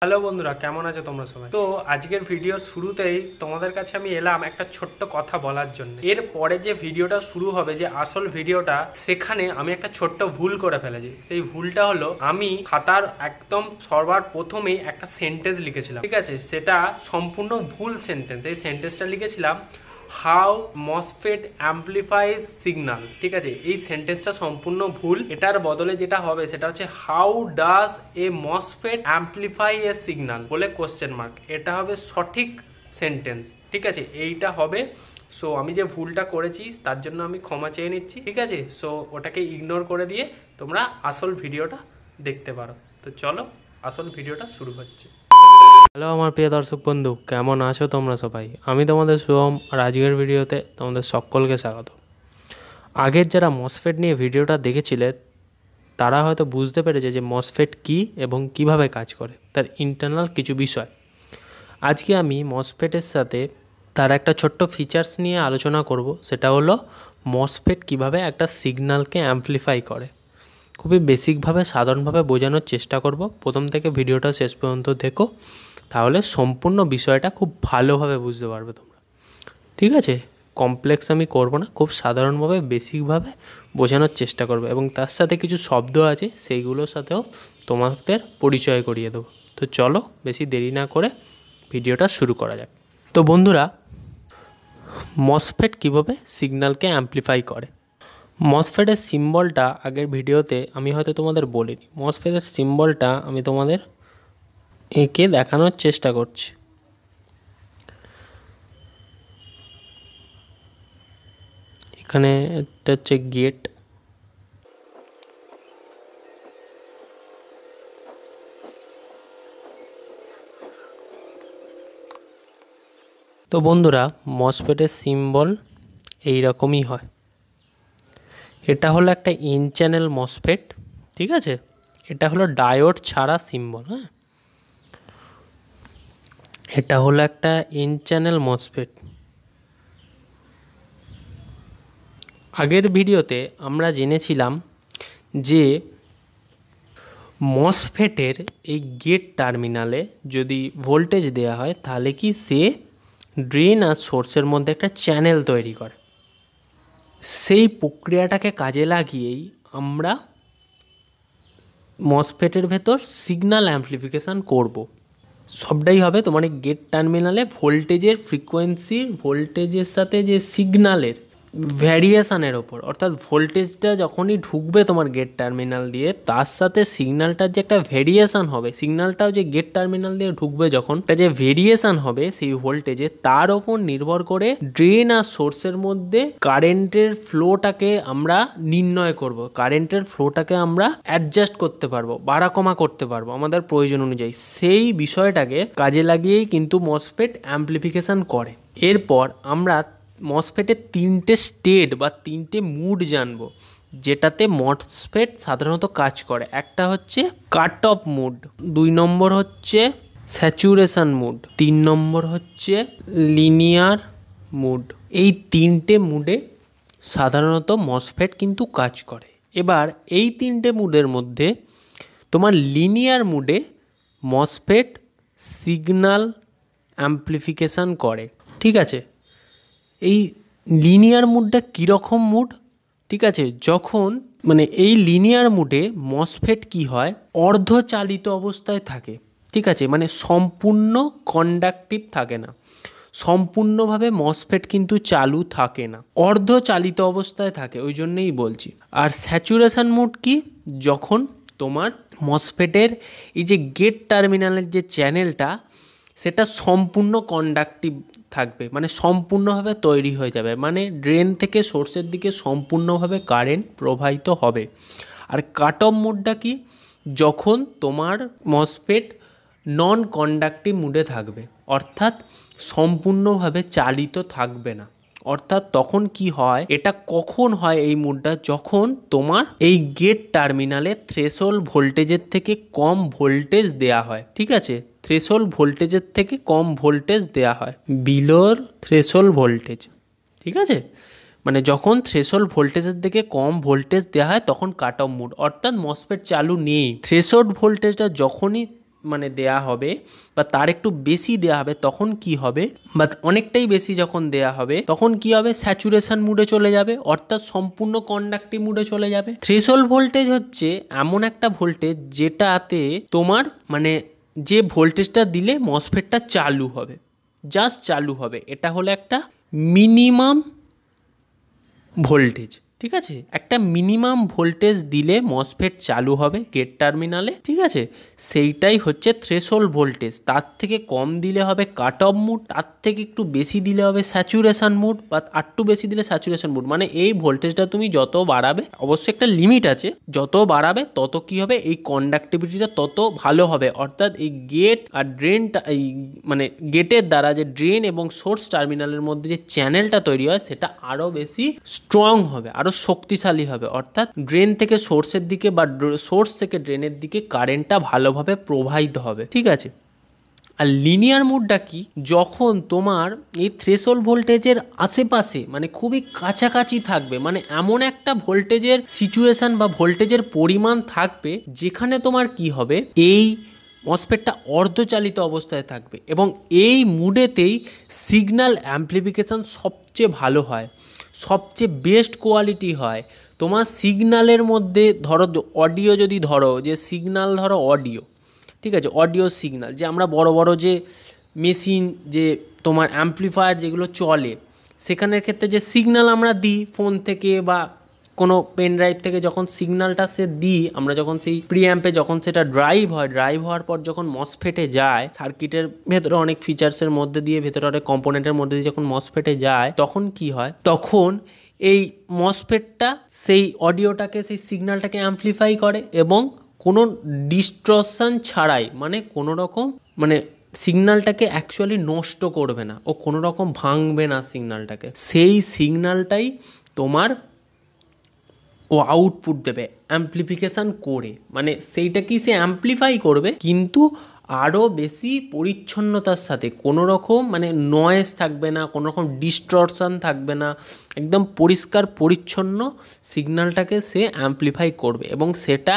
Hello বন্ধুরা, কেমন আছো তোমরা সবাই? তো আজকের ভিডিওর শুরুতেই তোমাদের কাছে আমি এলাম একটা ছোট্ট কথা বলার জন্য। এর পরে যে ভিডিওটা শুরু হবে, যে আসল ভিডিওটা, সেখানে আমি একটা ছোট্ট ভুল করে ফেলেছি। সেই ভুলটা হলো, আমি খাতার একদম সবার প্রথমেই একটা সেন্টেন্স লিখেছিলাম, ঠিক আছে? সেটা সম্পূর্ণ ভুল সেন্টেন্স। এই সেন্টেন্সটা লিখেছিলাম হাউ মসফেট অ্যাম্পলিফাইজ সিগন্যাল, ঠিক আছে? এই সেন্টেন্সটা সম্পূর্ণ ভুল। এটার বদলে যেটা হবে সেটা হচ্ছে how does a MOSFET amplify A signal বলে কোশ্চেন মার্ক। এটা হবে সঠিক সেন্টেন্স, ঠিক আছে? এইটা হবে। সো আমি যে ভুলটা করেছি তার জন্য আমি ক্ষমা চেয়ে নিচ্ছি, ঠিক আছে? সো ওটাকে ইগনোর করে দিয়ে তোমরা আসল ভিডিওটা দেখতে পারো। তো চলো, আসল ভিডিওটা শুরু হচ্ছে। হ্যালো আমার প্রিয় দর্শক বন্ধু, কেমন আছো তোমরা সবাই? আমি তোমাদের শুভম, আর আজকের ভিডিওতে তোমাদের সকলকে স্বাগত। আগের যারা মসফেট নিয়ে ভিডিওটা দেখেছিলে তারা হয়তো বুঝতে পেরেছে যে মসফেট কী এবং কিভাবে কাজ করে, তার ইন্টারনাল কিছু বিষয়। আজকে আমি মসফেটের সাথে তার একটা ছোট্ট ফিচার্স নিয়ে আলোচনা করব। সেটা হলো মসফেট কিভাবে একটা সিগন্যালকে অ্যাম্পলিফাই করে। খুবই বেসিকভাবে, সাধারণভাবে বোঝানোর চেষ্টা করব। প্রথম থেকে ভিডিওটা শেষ পর্যন্ত দেখো, তাহলে সম্পূর্ণ বিষয়টা খুব ভালোভাবে বুঝতে পারবে তোমরা, ঠিক আছে? কমপ্লেক্স আমি করব না, খুব সাধারণভাবে বেসিকভাবে বোঝানোর চেষ্টা করব, এবং তার সাথে কিছু শব্দ আছে সেইগুলোর সাথেও তোমাদের পরিচয় করিয়ে দেবো। তো চলো, বেশি দেরি না করে ভিডিওটা শুরু করা যাক। তো বন্ধুরা, মসফেট কীভাবে সিগন্যালকে অ্যাম্পলিফাই করে। মসফেটের সিম্বলটা আগের ভিডিওতে আমি হয়তো তোমাদের বলিনি। মসফেটের সিম্বলটা আমি তোমাদের এঁকে দেখানোর চেষ্টা করছি। এখানে এটা হচ্ছে গেট। তো বন্ধুরা, মসফেটের সিম্বল এই রকমই হয়। এটা হলো একটা এন চ্যানেল মসফেট, ঠিক আছে? এটা হলো ডায়োড ছাড়া সিম্বল। হ্যাঁ, এটা হলো একটা এন চ্যানেল মসফেট। আগের ভিডিওতে আমরা জেনেছিলাম যে মসফেটের এই গেট টার্মিনালে যদি ভোল্টেজ দেওয়া হয় তাহলে কি সে ড্রেন আর সোর্সের মধ্যে একটা চ্যানেল তৈরি করে। সেই প্রক্রিয়াটাকে কাজে লাগিয়েই আমরা মসফেটের ভেতর সিগন্যাল অ্যাম্পলিফিকেশান করব। সবটাই হবে তোমার এই গেট টার্মিনালে ভোল্টেজের ফ্রিকোয়েন্সির, ভোল্টেজের সাথে যে সিগন্যালের ভ্যারিয়েশানের ওপর। অর্থাৎ ভোল্টেজটা যখনই ঢুকবে তোমার গেট টার্মিনাল দিয়ে, তার সাথে সিগন্যালটার যে একটা ভেরিয়েশান হবে, সিগন্যালটাও যে গেট টার্মিনাল দিয়ে ঢুকবে যখন, এটা যে ভেরিয়েশান হবে সেই ভোল্টেজে, তার ওপর নির্ভর করে ড্রেন আর সোর্সের মধ্যে কারেন্টের ফ্লোটাকে আমরা নির্ণয় করব। কারেন্টের ফ্লোটাকে আমরা অ্যাডজাস্ট করতে পারবো, বাড়া কমা করতে পারবো আমাদের প্রয়োজন অনুযায়ী। সেই বিষয়টাকে কাজে লাগিয়েই কিন্তু মসফেট অ্যাম্পলিফিকেশান করে। এরপর আমরা মসফেটের তিনটে স্টেট বা তিনটে মুড জানবো যেটাতে মসফেট সাধারণত কাজ করে। একটা হচ্ছে কাট অফ মুড, 2 নম্বর হচ্ছে স্যাচুরেশন মুড, 3 নম্বর হচ্ছে লিনিয়ার মুড। এই তিনটে মুডে সাধারণত মসফেট কিন্তু কাজ করে। এবার এই তিনটে মুডের মধ্যে তোমার লিনিয়ার মুডে মসফেট সিগন্যাল অ্যাম্পলিফিকেশান করে, ঠিক আছে? এই লিনিয়ার মুডটা কীরকম মুড, ঠিক আছে? যখন এই লিনিয়ার মুডে মসফেট কি হয়, অর্ধচালিত অবস্থায় থাকে, ঠিক আছে? সম্পূর্ণ কন্ডাক্টিভ থাকে না, সম্পূর্ণভাবে মসফেট কিন্তু চালু থাকে না, অর্ধচালিত অবস্থায় থাকে, ওই জন্যেই বলছি। আর স্যাচুরেশন মুড কি, যখন তোমার মসফেটের এই যে গেট টার্মিনালের যে চ্যানেলটা, সেটা সম্পূর্ণ কন্ডাক্টিভ থাকবে, সম্পূর্ণভাবে তৈরি হয়ে যাবে, ড্রেন থেকে সোর্সের দিকে সম্পূর্ণভাবে কারেন্ট প্রবাহিত হবে। আর কাট অফ মুডটা কি, যখন তোমার মসফেট নন কন্ডাক্টিভ মুডে থাকবে, অর্থাৎ সম্পূর্ণভাবে চালিত থাকবে না। অর্থাৎ তখন কি হয়, এটা কখন হয় এই মুডটা, যখন তোমার এই গেট টার্মিনালে থ্রেশহোল্ড ভোল্টেজের থেকে কম ভোল্টেজ দেয়া হয়, ঠিক আছে? থ্রেশহোল্ড ভোল্টেজের থেকে কম ভোল্টেজ দেয়া হয়, বিলোর থ্রেশহোল্ড ভোল্টেজ, ঠিক আছে? যখন থ্রেশহোল্ড ভোল্টেজের থেকে কম ভোল্টেজ দেওয়া হয় তখন কাট অফ মুড, অর্থাৎ মসফেট চালু নেই। থ্রেশহোল্ড ভোল্টেজটা যখনই মানে দেয়া হবে বা তার একটু বেশি দেয়া হবে, তখন কি হবে, বা অনেকটাই বেশি যখন দেয়া হবে তখন কি হবে, স্যাচুরেশন মুডে চলে যাবে, অর্থাৎ সম্পূর্ণ কন্ডাক্টিভ মুডে চলে যাবে। থ্রেশহোল্ড ভোল্টেজ হচ্ছে এমন একটা ভোল্টেজ যেটাতে তোমার মানে যে ভোল্টেজটা দিলে মসফেটটা চালু হবে, জাস্ট চালু হবে, এটা হলো একটা মিনিমাম ভোল্টেজ। ঠিক আছে, একটা মিনিমাম ভোল্টেজ দিলে মসফেট চালু হবে গেট টার্মিনালে। ঠিক আছে, সেইটাই হচ্ছে থ্রেশহোল্ড ভোল্টেজ। তার থেকে কম দিলে হবে কাট অফ মুড, তার থেকে একটু বেশি দিলে হবে স্যাচুরেশন মুড, বা একটু বেশি দিলে স্যাচুরেশন মুড। মানে এই ভোল্টেজটা তুমি যত বাড়াবে, অবশ্যই একটা লিমিট আছে, যত বাড়াবে তত কি হবে, এই কন্ডাক্টিভিটিটা তত ভালো হবে, অর্থাৎ এই গেট আর ড্রেনটা, এই মানে গেটের দ্বারা যে ড্রেন এবং সোর্স টার্মিনালের মধ্যে যে চ্যানেলটা তৈরি হয় সেটা আরও বেশি স্ট্রং হবে, আরও শক্তিশালী হবে, অর্থাৎ ড্রেন থেকে সোর্সের দিকে বা সোর্স থেকে ড্রেনের দিকে কারেন্টটা ভালোভাবে প্রবাহিত হবে। ঠিক আছে, আর লিনিয়ার মোডটা কি, যখন তোমার এই থ্রেশহোল্ড ভোল্টেজের আশেপাশে মানে খুবই কাছাকাছি থাকবে, মানে এমন একটা ভোল্টেজের সিচুয়েশন বা ভোল্টেজের পরিমাণ থাকবে যেখানে তোমার কি হবে, এই মসফেটটা অর্ধচালিত অবস্থায় থাকবে, এবং এই মুডেতেই সিগন্যাল অ্যাম্প্লিফিকেশান সবচেয়ে ভালো হয়, সবচেয়ে বেস্ট কোয়ালিটি হয়। তোমার সিগন্যালের মধ্যে ধরো অডিও, যদি ধরো যে সিগন্যাল, ধরো অডিও, ঠিক আছে, অডিও সিগন্যাল, যে আমরা বড় বড় যে মেশিন, যে তোমার অ্যাম্প্লিফায়ার যেগুলো চলে, সেখানের ক্ষেত্রে যে সিগন্যাল আমরা দিই ফোন থেকে বা কোনো পেন ড্রাইভ থেকে, যখন সিগন্যালটা সে দিই আমরা, যখন সেই প্রিঅ্যাম্পে যখন সেটা ড্রাইভ হয়, ড্রাইভ হওয়ার পর যখন মসফেটে যায়, সার্কিটের ভেতরে অনেক ফিচার্সের মধ্যে দিয়ে, ভেতরে অনেক কম্পোনেন্টের মধ্যে দিয়ে যখন মসফেটে যায়, তখন কি হয়, তখন এই মসফেটটা সেই অডিওটাকে, সেই সিগন্যালটাকে অ্যাম্প্লিফাই করে, এবং কোনো ডিস্ট্রকশন ছাড়াই, মানে কোনো রকম মানে সিগন্যালটাকে অ্যাকচুয়ালি নষ্ট করবে না, ও কোনো রকম ভাঙবে না সিগন্যালটাকে, সেই সিগন্যালটাই তোমার ও আউটপুট দেবে অ্যাম্প্লিফিকেশান করে, মানে সেইটা কি সে অ্যাম্প্লিফাই করবে কিন্তু আরও বেশি পরিচ্ছন্নতার সাথে, কোনো রকম মানে নয়েজ থাকবে না, কোনো রকম ডিস্টরশন থাকবে না, একদম পরিষ্কার পরিচ্ছন্ন সিগন্যালটাকে সে অ্যাম্প্লিফাই করবে, এবং সেটা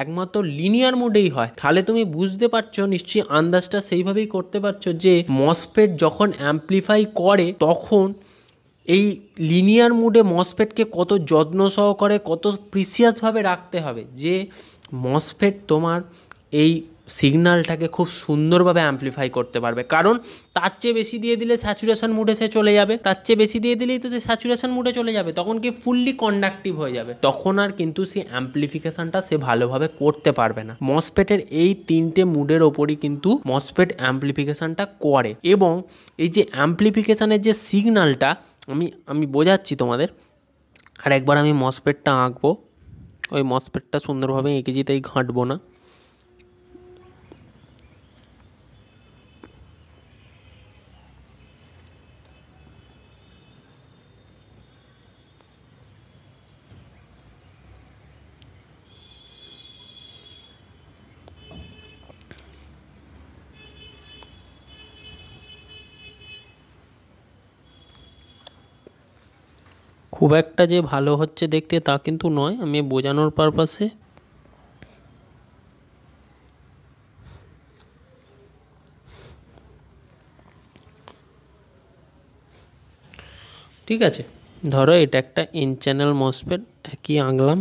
একমাত্র লিনিয়ার মোডেই হয়। তাহলে তুমি বুঝতে পারছো নিশ্চয়ই, আন্দাজটা সেইভাবেই করতে পারছো যে মসফেট যখন অ্যাম্প্লিফাই করে তখন এই লিনিয়ার মুডে মসফেটকে কত যত্ন সহকারে, কত প্রিসিয়াসভাবে রাখতে হবে, যে মসফেট তোমার এই সিগন্যালটাকে খুব সুন্দরভাবে অ্যাম্প্লিফাই করতে পারবে। কারণ তার চেয়ে বেশি দিয়ে দিলে স্যাচুরেশন মুডে সে চলে যাবে, তার চেয়ে বেশি দিয়ে দিলেই তো সে স্যাচুরেশন মুডে চলে যাবে, তখন কি ফুললি কন্ডাক্টিভ হয়ে যাবে, তখন আর কিন্তু সেই অ্যাম্প্লিফিকেশানটা সে ভালোভাবে করতে পারবে না। মসফেটের এই তিনটে মুডের ওপরই কিন্তু মসফেট অ্যাম্প্লিফিকেশানটা করে, এবং এই যে অ্যাম্প্লিফিকেশানের যে সিগন্যালটা আমি বোঝাচ্ছি তোমাদের, আর একবার আমি মসফেটটা আঁকবো, ওই মসফেটটা সুন্দরভাবে এঁকেছি, তাই ঘাঁটবো না। খুব একটা যে ভালো হচ্ছে দেখতে তা কিন্তু নয়, আমি বোঝানোর পারপাসে। ঠিক আছে, ধরো এটা একটা এন চ্যানেল মসফেট, একই আঁকলাম।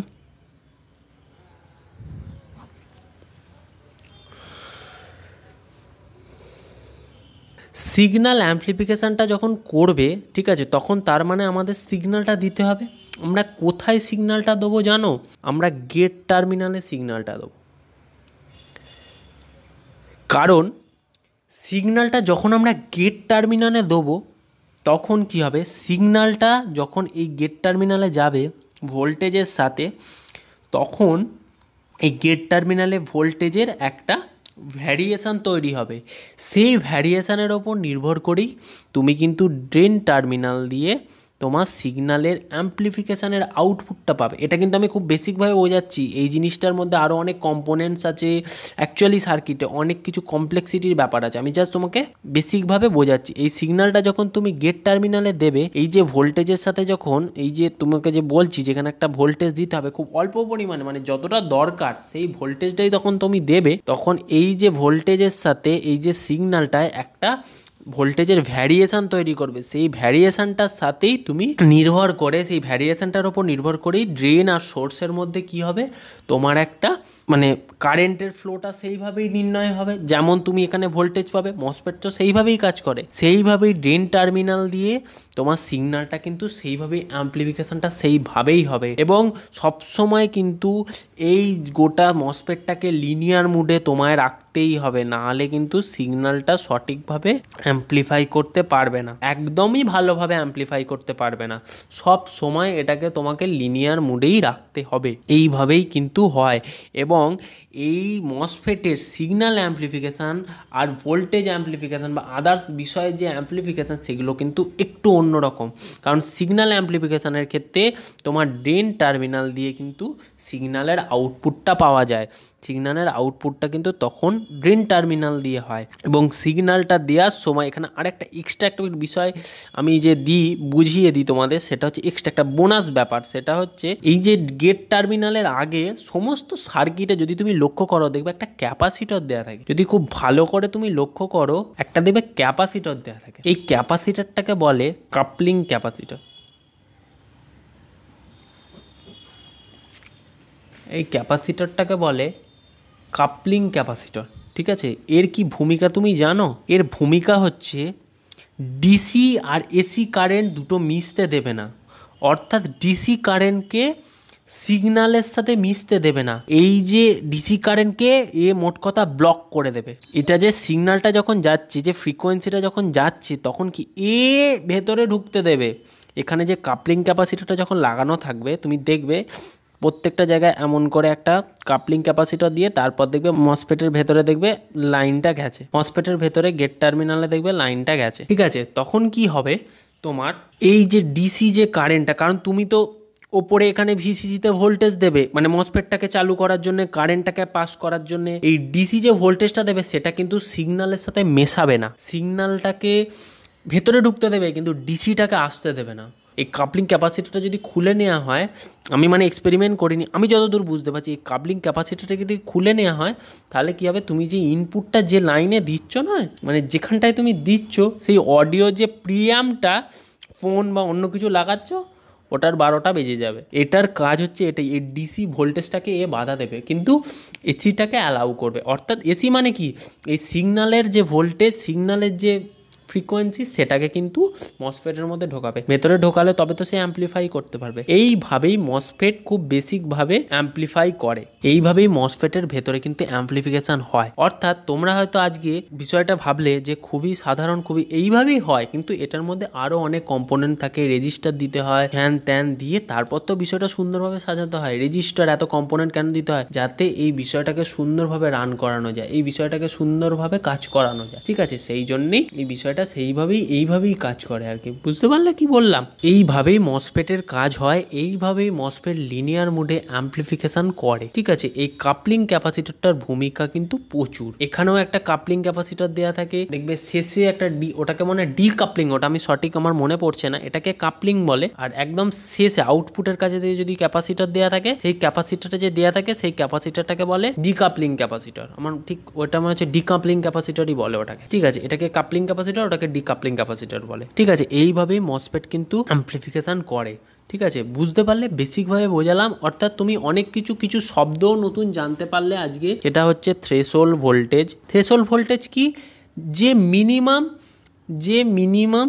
সিগন্যাল অ্যাম্প্লিফিকেশানটা যখন করবে, ঠিক আছে, তখন তার মানে আমাদের সিগন্যালটা দিতে হবে। আমরা কোথায় সিগন্যালটা দেবো জানো? আমরা গেট টার্মিনালে সিগন্যালটা দেবো। কারণ সিগন্যালটা যখন আমরা গেট টার্মিনালে দেবো, তখন কি হবে, সিগন্যালটা যখন এই গেট টার্মিনালে যাবে ভোল্টেজের সাথে, তখন এই গেট টার্মিনালে ভোল্টেজের একটা ভ্যারিয়েশান তৈরি হবে। সেই ভ্যারিয়েশানের ওপর নির্ভর করেই তুমি কিন্তু ড্রেন টার্মিনাল দিয়ে তোমার সিগন্যালের অ্যাম্প্লিফিকেশানের আউটপুটটা পাবে। এটা কিন্তু আমি খুব বেসিকভাবে বোঝাচ্ছি, এই জিনিসটার মধ্যে আরও অনেক কম্পোনেন্টস আছে, অ্যাকচুয়ালি সার্কিটে অনেক কিছু কমপ্লেক্সিটির ব্যাপার আছে, আমি জাস্ট তোমাকে বেসিকভাবে বোঝাচ্ছি। এই সিগন্যালটা যখন তুমি গেট টার্মিনালে দেবে, এই যে ভোল্টেজের সাথে যখন এই যে তোমাকে যে বলছি যেখানে একটা ভোল্টেজ দিতে হবে খুব অল্প পরিমাণে, মানে যতটা দরকার সেই ভোল্টেজটাই তখন তুমি দেবে, তখন এই যে ভোল্টেজের সাথে এই যে সিগন্যালটায় একটা ভোল্টেজের ভ্যারিয়েশান তৈরি করবে। সেই ভ্যারিয়েশানটার সাথেই তুমি নির্ভর করে, সেই ভ্যারিয়েশানটার ওপর নির্ভর করেই ড্রেন আর সোর্সের মধ্যে কি হবে, তোমার একটা মানে কারেন্টের ফ্লোটা সেইভাবেই নির্ণয় হবে। যেমন তুমি এখানে ভোল্টেজ পাবে, মসফেট তো সেইভাবেই কাজ করে, সেইভাবেই ড্রেন টার্মিনাল দিয়ে তোমার সিগন্যালটা কিন্তু সেইভাবেই অ্যাম্প্লিফিকেশানটা সেইভাবেই হবে। এবং সবসময় কিন্তু এই গোটা মসফেটটাকে লিনিয়ার মুডে তোমায় রাখতেই হবে, নাহলে কিন্তু সিগন্যালটা সঠিকভাবে অ্যাম্প্লিফাই করতে পারবে না, একদমই ভালোভাবে অ্যাম্প্লিফাই করতে পারবে না। সব সময় এটাকে তোমাকে লিনিয়ার মুডেই রাখতে হবে, এইভাবেই কিন্তু হয়। এবং এই মসফেটের সিগন্যাল অ্যাম্প্লিফিকেশান আর ভোল্টেজ অ্যাম্প্লিফিকেশান বা আদার্স বিষয়ের যে অ্যাম্প্লিফিকেশান সেগুলো কিন্তু একটু অন্যরকম। কারণ সিগন্যাল অ্যাম্প্লিফিকেশানের ক্ষেত্রে তোমার ড্রেন টার্মিনাল দিয়ে কিন্তু সিগন্যালের আউটপুটটা পাওয়া যায়, সিগন্যালের আউটপুটটা কিন্তু তখন ড্রেন টার্মিনাল দিয়ে হয়। এবং সিগন্যালটা দেওয়ার সময় এখানে আরেকটা এক্সট্রা একটা বিষয় আমি যে বুঝিয়ে দিই তোমাদের, সেটা হচ্ছে এক্সট্রা একটা বোনাস ব্যাপার। সেটা হচ্ছে এই যে গেট টার্মিনালের আগে সমস্ত সার্কিটে যদি তুমি লক্ষ্য করো, দেখবে একটা ক্যাপাসিটর দেওয়া থাকে। যদি খুব ভালো করে তুমি লক্ষ্য করো, একটা দেখবে ক্যাপাসিটর দেওয়া থাকে। এই ক্যাপাসিটরটাকে বলে কাপলিং ক্যাপাসিটর। এই ক্যাপাসিটরটাকে বলে কাপলিং ক্যাপাসিটর, ঠিক আছে। এর কি ভূমিকা তুমি জানো? এর ভূমিকা হচ্ছে ডিসি আর এসি কারেন্ট দুটো মিশতে দেবে না, অর্থাৎ ডিসি কারেন্টকে সিগন্যালের সাথে মিশতে দেবে না। এই যে ডিসি কারেন্টকে মোট কথা ব্লক করে দেবে। এটা যে সিগন্যালটা যখন যাচ্ছে, যে ফ্রিকোয়েন্সিটা যখন যাচ্ছে, তখন কি ভেতরে ঢুকতে দেবে। এখানে যে কাপলিং ক্যাপাসিটরটা যখন লাগানো থাকবে, তুমি দেখবে প্রত্যেকটা জায়গায় এমন করে একটা কাপলিং ক্যাপাসিটর দিয়ে তারপর দেখবে মসফেটের ভেতরে দেখবে লাইনটা গেছে, মসফেটের ভেতরে গেট টার্মিনালে দেখবে লাইনটা গেছে, ঠিক আছে। তখন কি হবে, তোমার এই যে ডিসি যে কারেন্টটা, কারণ তুমি তো ওপরে এখানে ভিসিসিতে ভোল্টেজ দেবে, মানে মসফেটটাকে চালু করার জন্য, কারেন্টটাকে পাস করার জন্য এই ডিসি যে ভোল্টেজটা দেবে সেটা কিন্তু সিগন্যালের সাথে মেশাবে না, সিগন্যালটাকে ভেতরে ঢুকতে দেবে কিন্তু ডিসিটাকে আসতে দেবে না। এই কাপলিং ক্যাপাসিটিটা যদি খুলে নেওয়া হয়, আমি মানে এক্সপেরিমেন্ট করিনি, আমি যতদূর বুঝতে পারছি, এই কাপলিং ক্যাপাসিটিটা যদি খুলে নেওয়া হয় তাহলে কী হবে, তুমি যে ইনপুটটা যে লাইনে দিচ্ছ না, মানে যেখানটায় তুমি দিচ্ছ সেই অডিও যে প্রিঅ্যাম্পটা ফোন বা অন্য কিছু লাগাচ্ছ, ওটার 12টা বেজে যাবে। এটার কাজ হচ্ছে এটাই, এই ডিসি ভোল্টেজটাকে বাধা দেবে কিন্তু এসিটাকে অ্যালাউ করবে। অর্থাৎ এসি মানে কি, এই সিগন্যালের যে ভোল্টেজ, সিগন্যালের যে ফ্রিকোয়েন্সি, সেটাকে কিন্তু মসফেটের মধ্যে ঢোকাবে, ভেতরে ঢোকালে তবে তো সে অ্যাম্প্লিফাই করতে পারবে। এইভাবেই মসফেট খুব বেসিকভাবে অ্যাম্প্লিফাই করে, এইভাবেই মসফেটের ভেতরে কিন্তু অ্যাম্প্লিফিকেশান হয়। অর্থাৎ তোমরা হয়তো আজকে বিষয়টা ভাবলে যে খুবই সাধারণ, খুবই এইভাবেই হয়, কিন্তু এটার মধ্যে আরও অনেক কম্পোনেন্ট থাকে, রেজিস্টার দিতে হয়, হ্যান ত্যান দিয়ে তারপর তো বিষয়টা সুন্দরভাবে সাজাতে হয়। রেজিস্টার এত কম্পোনেন্ট কেন দিতে হয়, যাতে এই বিষয়টাকে সুন্দরভাবে রান করানো যায়, এই বিষয়টাকে সুন্দরভাবে কাজ করানো যায়, ঠিক আছে। সেই জন্যেই এই বিষয়টা এইভাবেই কাজ করে আর কি। বুঝতে পারলে কি বললাম? এইভাবেই মসফেটের কাজ হয়, এইভাবেই মসফেট লিনিয়ার মোডে অ্যাম্প্লিফিকেশন করে, ঠিক আছে। এই কাপলিং ক্যাপাসিটরটার ভূমিকা কিন্তু প্রচুর। এখানেও একটা কাপলিং ক্যাপাসিটর দেওয়া থাকে, দেখবে শেষে একটা ওটাকে মনে ডি কাপলিং, ওটা আমি সঠিক আমার মনে পড়ছে না, এটাকে কাপলিং বলে। আর একদম শেষে আউটপুটের কাছে দিয়ে যদি ক্যাপাসিটর দেওয়া থাকে, সেই ক্যাপাসিটরটা যে দেওয়া থাকে সেই ক্যাপাসিটরটাকে বলে ডিকাপলিং ক্যাপাসিটর। আমার ঠিক ওটা মনে হচ্ছে ডিকাপলিং ক্যাপাসিটরই বলে ওটাকে, ঠিক আছে। এটাকে কাপলিং ক্যাপাসিটর, ওটাকে ডিকাপলিং ক্যাপাসিটর বলে, ঠিক আছে। এইভাবেই মসফেট কিন্তু অ্যাম্প্লিফিকেশন করে, ঠিক আছে। বুঝতে পারলে? বেসিকভাবে বোঝালাম। অর্থাৎ তুমি অনেক কিছু শব্দও নতুন জানতে পারলে আজকে। এটা হচ্ছে থ্রেশহোল্ড ভোল্টেজ। থ্রেশহোল্ড ভোল্টেজ কি, যে মিনিমাম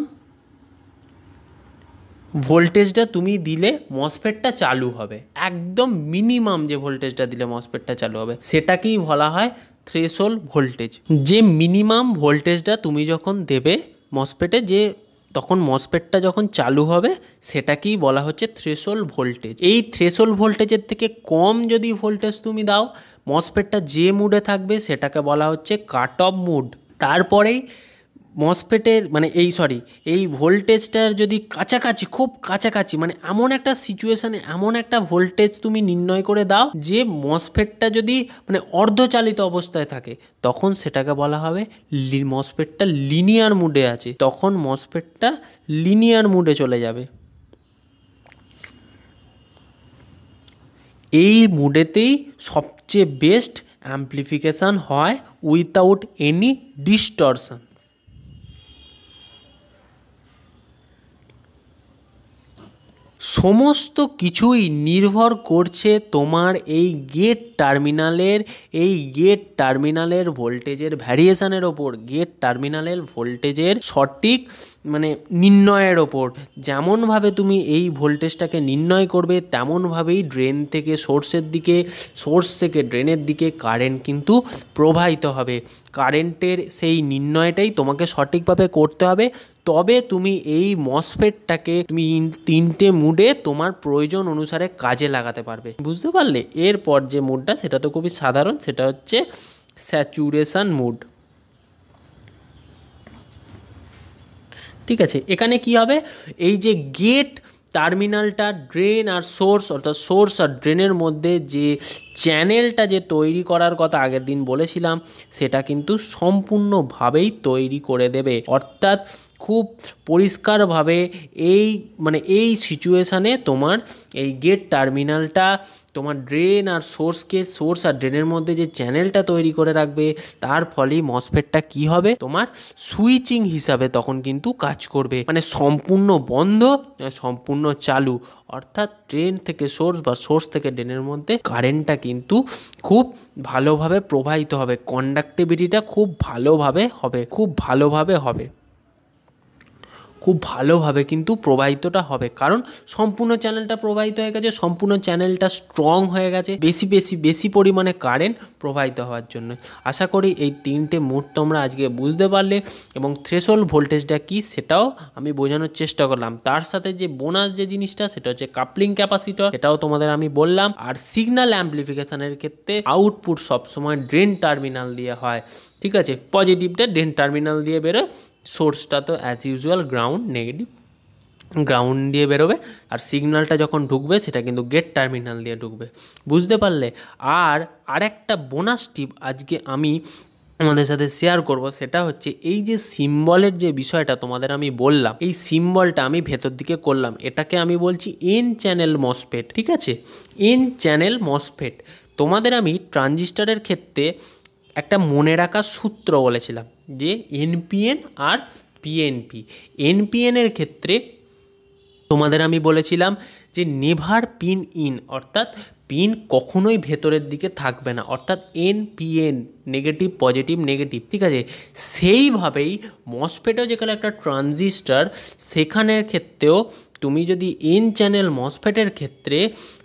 ভোল্টেজটা তুমি দিলে মসফেটটা চালু হবে, একদম মিনিমাম যে ভোল্টেজটা দিলে মসফেটটা চালু হবে, সেটাকেই বলা হয় থ্রেশহোল্ড ভোল্টেজ। যে মিনিমাম ভোল্টেজটা তুমি যখন দেবে মসফেটে, যে তখন মসফেটটা যখন চালু হবে, সেটাকেই বলা হচ্ছে থ্রেশহোল্ড ভোল্টেজ। এই থ্রেশহোল্ড ভোল্টেজের থেকে কম যদি ভোল্টেজ তুমি দাও, মসফেটটা যে মুডে থাকবে সেটাকে বলা হচ্ছে কাট অফ মুড। তারপরেই মসফেটের মানে এই ভোল্টেজটার যদি কাছাকাছি, খুব কাছাকাছি, মানে এমন একটা সিচুয়েশানে এমন একটা ভোল্টেজ তুমি নির্ণয় করে দাও যে মসফেটটা যদি মানে অর্ধচালিত অবস্থায় থাকে, তখন সেটাকে বলা হবে মসফেটটা লিনিয়ার মুডে আছে, তখন মসফেটটা লিনিয়ার মুডে চলে যাবে। এই মুডেতেই সবচেয়ে বেস্ট অ্যাম্প্লিফিকেশান হয় উইথাউট এনি ডিস্টরশন। সমস্ত কিছুই নির্ভর করছে তোমার এই গেট টার্মিনালের ভোল্টেজের ভ্যারিয়েশানের ওপর, গেট টার্মিনালের ভোল্টেজের সঠিক মানে নির্ণয়ের ওপর। যেমনভাবে তুমি এই ভোল্টেজটাকে নির্ণয় করবে, তেমনভাবেই ড্রেন থেকে সোর্সের দিকে, সোর্স থেকে ড্রেনের দিকে কারেন্ট কিন্তু প্রবাহিত হবে। কারেন্টের সেই নির্ণয়টাই তোমাকে সঠিকভাবে করতে হবে, তবে তুমি এই মসফেটটাকে তুমি 3টে মুডে তোমার প্রয়োজন অনুসারে কাজে লাগাতে পারবে। বুঝতে পারলে? এরপর যে মুডটা সেটা তো খুবই সাধারণ, সেটা হচ্ছে স্যাচুরেশন মুড। ঠিক আছে, এখানে কি হবে, এই যে গেট টার্মিনালটা ড্রেন আর সোর্স, অর্থাৎ সোর্স আর ড্রেনের মধ্যে যে চ্যানেলটা যে তৈরি করার কথা আগের দিন বলেছিলাম, সেটা কিন্তু সম্পূর্ণভাবেই তৈরি করে দেবে। অর্থাৎ খুব পরিষ্কারভাবে এই সিচুয়েশানে তোমার এই গেট টার্মিনালটা তোমার ড্রেন আর সোর্স আর ড্রেনের মধ্যে যে চ্যানেলটা তৈরি করে রাখবে, তার ফলেই মসফেটটা কি হবে, তোমার সুইচিং হিসাবে তখন কিন্তু কাজ করবে। মানে সম্পূর্ণ বন্ধ, সম্পূর্ণ চালু, অর্থাৎ ড্রেন থেকে সোর্স বা সোর্স থেকে ড্রেনের মধ্যে কারেন্টটা কিন্তু খুব ভালোভাবে প্রবাহিত হবে, কন্ডাক্টিভিটিটা খুব ভালোভাবে কিন্তু প্রবাহিতটা হবে, কারণ সম্পূর্ণ চ্যানেলটা প্রবাহিত হয়ে গেছে, সম্পূর্ণ চ্যানেলটা স্ট্রং হয়ে গেছে বেশি পরিমাণে কারেন্ট প্রবাহিত হওয়ার জন্য। আশা করি এই 3টে মোড তোমরা আজকে বুঝতে পারলে, এবং থ্রেশহোল্ড ভোল্টেজটা কি সেটাও আমি বোঝানোর চেষ্টা করলাম। তার সাথে যে বোনাস যে জিনিসটা, সেটা হচ্ছে কাপলিং ক্যাপাসিটর, এটাও তোমাদের আমি বললাম। আর সিগন্যাল অ্যাম্প্লিফিকেশনের ক্ষেত্রে আউটপুট সবসময় ড্রেন টার্মিনাল দিয়ে হয়। ঠিক আছে, পজিটিভটা ড্রেন টার্মিনাল দিয়ে বেরোয়, সোর্সটা তো অ্যাজ ইউজুয়াল গ্রাউন্ড দিয়ে বেরোবে, আর সিগন্যালটা যখন ঢুকবে সেটা কিন্তু গেট টার্মিনাল দিয়ে ঢুকবে। বুঝতে পারলে? আর আরেকটা বোনাস টিপ আজকে আমি আমাদের সাথে শেয়ার করব, সেটা হচ্ছে এই যে সিম্বলের যে বিষয়টা তোমাদের আমি বললাম, এই সিম্বলটা আমি ভেতর দিকে করলাম, এটাকে আমি বলছি এন চ্যানেল মসফেট। ঠিক আছে, এন চ্যানেল মসফেট। তোমাদের আমি ট্রানজিস্টরের ক্ষেত্রে একটা মনে রাখার সূত্র বলেছিলাম যে এনপিএন আর পিএনপি। এনপিএনের ক্ষেত্রে তোমাদের আমি বলেছিলাম যে নেভার পিন ইন, অর্থাৎ পিন কখনোই ভেতরের দিকে থাকবে না, অর্থাৎ এনপিএন, নেগেটিভ পজিটিভ নেগেটিভ। ঠিক আছে, সেইভাবেই মসফেটও যেখানে একটা ট্রানজিস্টার, সেখানের ক্ষেত্রেও তুমি যদি এন চ্যানেল মসফেটের ক্ষেত্রে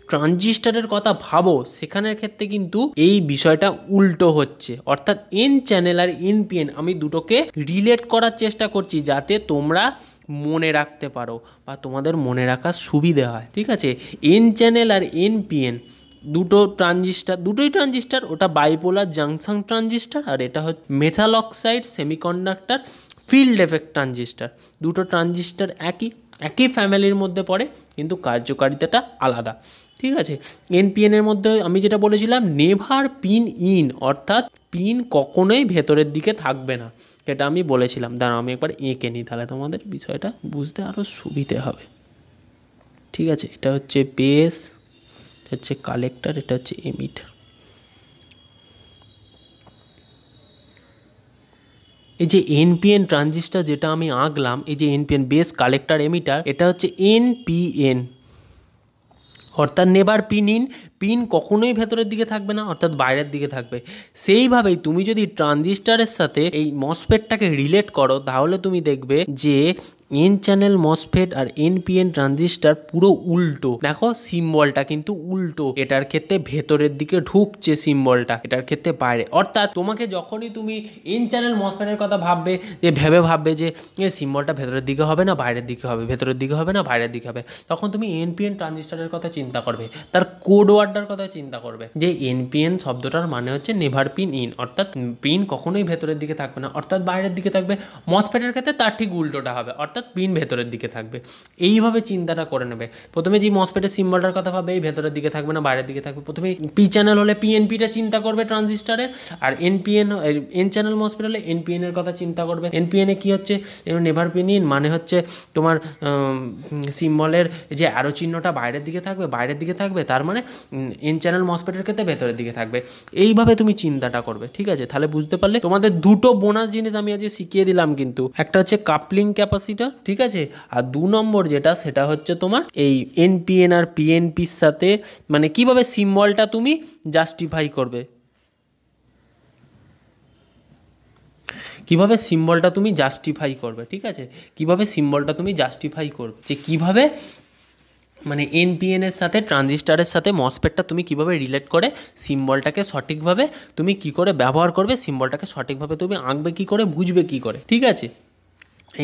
ট্রানজিস্টারের কথা ভাবো, সেখানের ক্ষেত্রে কিন্তু এই বিষয়টা উল্টো হচ্ছে। অর্থাৎ এন চ্যানেল আর এনপিএন আমি দুটোকে রিলেট করার চেষ্টা করছি, যাতে তোমরা মনে রাখতে পারো বা তোমাদের মনে রাখার সুবিধে হয়। ঠিক আছে, এন চ্যানেল আর এনপিএন দুটোই ট্রানজিস্টার, ওটা বাইপোলার জাংশন ট্রানজিস্টার, আর এটা হচ্ছে metal oxide semiconductor field effect transistor. দুটো ট্রানজিস্টার একই ফ্যামিলির মধ্যে পড়ে, কিন্তু কার্যকারিতাটা আলাদা। ঠিক আছে, এনপিএনের মধ্যে আমি যেটা বলেছিলাম নেভার পিন ইন, অর্থাৎ পিন কখনোই ভেতরের দিকে থাকবে না, এটা আমি বলেছিলাম। দাঁড়াও আমি একবার এঁকে নিই, তাহলে তোমাদের বিষয়টা বুঝতে আরও সুবিধে হবে। ঠিক আছে, এটা হচ্ছে বেস, এটা হচ্ছে কালেক্টর, এটা হচ্ছে এমিটার। এই যে এনপিএন ট্রানজিস্টার যেটা আমি আঁকলাম, এই যে এনপিএন বেস কালেক্টর এমিটার, এটা হচ্ছে এনপিএন, অর্থাৎ নেভার পিন ইন, পিন কখনোই ভেতরের দিকে থাকবে না, অর্থাৎ বাইরের দিকে থাকবে। সেইভাবেই তুমি যদি ট্রানজিস্টারের সাথে এই মসফেটটাকে রিলেট করো, তাহলে তুমি দেখবে যে এন চ্যানেল মসফেট আর এনপিএন ট্রানজিস্টার পুরো উল্টো। দেখো সিম্বলটা কিন্তু উল্টো, এটার ক্ষেত্রে ভেতরের দিকে ঢুকছে সিম্বলটা, এটার ক্ষেত্রে বাইরে। অর্থাৎ তোমাকে যখনই তুমি এন চ্যানেল মসফেটের কথা ভাববে, যে ভাববে যে সিম্বলটা ভেতরের দিকে হবে না বাইরের দিকে হবে, ভেতরের দিকে হবে না বাইরের দিকে হবে, তখন তুমি এনপিএন ট্রানজিস্টারের কথা চিন্তা করবে, তার কোড ওয়ার্ডটার কথা চিন্তা করবে, যে এনপিএন শব্দটার মানে হচ্ছে নেভার পিন ইন, অর্থাৎ পিন কখনোই ভেতরের দিকে থাকবে না, অর্থাৎ বাইরের দিকে থাকবে। মসফেটের ক্ষেত্রে তার ঠিক উল্টোটা হবে, অর্থাৎ পিন ভেতরের দিকে থাকবে। এইভাবে চিন্তাটা করে নেবে। প্রথমে যে মসফেটের সিম্বলটার কথা ভাবে, এই ভেতরের দিকে থাকবে না বাইরের দিকে থাকবে। প্রথমে পি চ্যানেল হলে পিএনপিটা চিন্তা করবে ট্রানজিস্টারের, আর এন চ্যানেল মসফেট হলে এনপিএন এর কথা চিন্তা করবে। এনপিএন এ কী হচ্ছে, নেভার পিন ইন মানে হচ্ছে তোমার সিম্বলের যে অ্যারো চিহ্নটা বাইরের দিকে থাকবে, তার মানে এন চ্যানেল মসফেটের ক্ষেত্রে ভেতরের দিকে থাকবে। এইভাবে তুমি চিন্তাটা করবে, ঠিক আছে? তাহলে বুঝতে পারলে তোমাদের দুটো বোনাস জিনিস আমি আজকে শিখিয়ে দিলাম কিন্তু। একটা হচ্ছে কাপলিং ক্যাপাসিটর, ঠিক আছে, আর 2 নম্বর যেটা সেটা হচ্ছে তোমার এই এনপিএন আর পিএনপির সাথে মানে কিভাবে সিম্বলটা তুমি জাস্টিফাই করবে, কিভাবে সিম্বলটা তুমি জাস্টিফাই করবে, ঠিক আছে? কিভাবে সিম্বলটা তুমি জাস্টিফাই করবে, যে কিভাবে মানে এনপিএন এর সাথে ট্রানজিস্টারের সাথে মসফেটটা তুমি কিভাবে রিলেট করে সিম্বলটাকে সঠিকভাবে তুমি কি করে ব্যবহার করবে, সিম্বলটাকে সঠিকভাবে তুমি আঁকবে কি করে, বুঝবে কি করে, ঠিক আছে?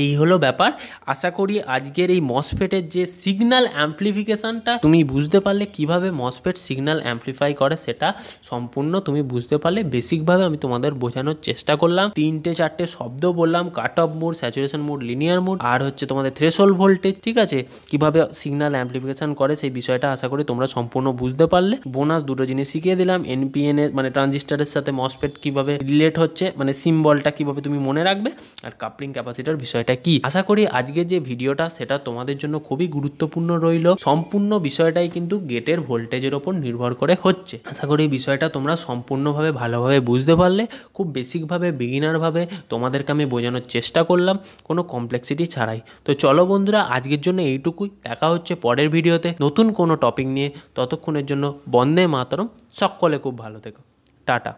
এই হলো ব্যাপার। আশা করি আজকের এই মসফেটের যে সিগন্যাল অ্যাম্পলিফিকেশানটা তুমি বুঝতে পারলে, কিভাবে মসফেট সিগন্যাল অ্যাম্পলিফাই করে সেটা সম্পূর্ণ তুমি বুঝতে পারলে। বেসিকভাবে আমি তোমাদের বোঝানোর চেষ্টা করলাম, 3-4টে শব্দ বললাম, cut off mode, saturation mode, linear mode, আর হচ্ছে তোমাদের থ্রেশহোল্ড ভোল্টেজ, ঠিক আছে? কিভাবে সিগন্যাল অ্যাম্পলিফিকেশান করে সেই বিষয়টা আশা করি তোমরা সম্পূর্ণ বুঝতে পারলে। বোনাস দুটো জিনিস শিখিয়ে দিলাম, এনপিএন এর মানে ট্রানজিস্টারের সাথে মসফেট কিভাবে রিলেট হচ্ছে, মানে সিম্বলটা কিভাবে তুমি মনে রাখবে, আর কাপলিং ক্যাপাসিটর বিষয়টা কি। আশা করি আজকে যে ভিডিওটা সেটা তোমাদের জন্য খুবই গুরুত্বপূর্ণ রইল। সম্পূর্ণ বিষয়টাই কিন্তু গেটের ভোল্টেজের ওপর নির্ভর করে হচ্ছে। আশা করি এই বিষয়টা তোমরা সম্পূর্ণভাবে ভালোভাবে বুঝতে পারলে। খুব বেসিকভাবে বিগিনারভাবে তোমাদেরকে আমি বোঝানোর চেষ্টা করলাম, কোনো কমপ্লেক্সিটি ছাড়াই। তো চলো বন্ধুরা, আজকের জন্য এইটুকুই। দেখা হচ্ছে পরের ভিডিওতে নতুন কোনো টপিক নিয়ে। ততক্ষণের জন্য বন্দে মাতরম। সকলে খুব ভালো থেকো। টাটা।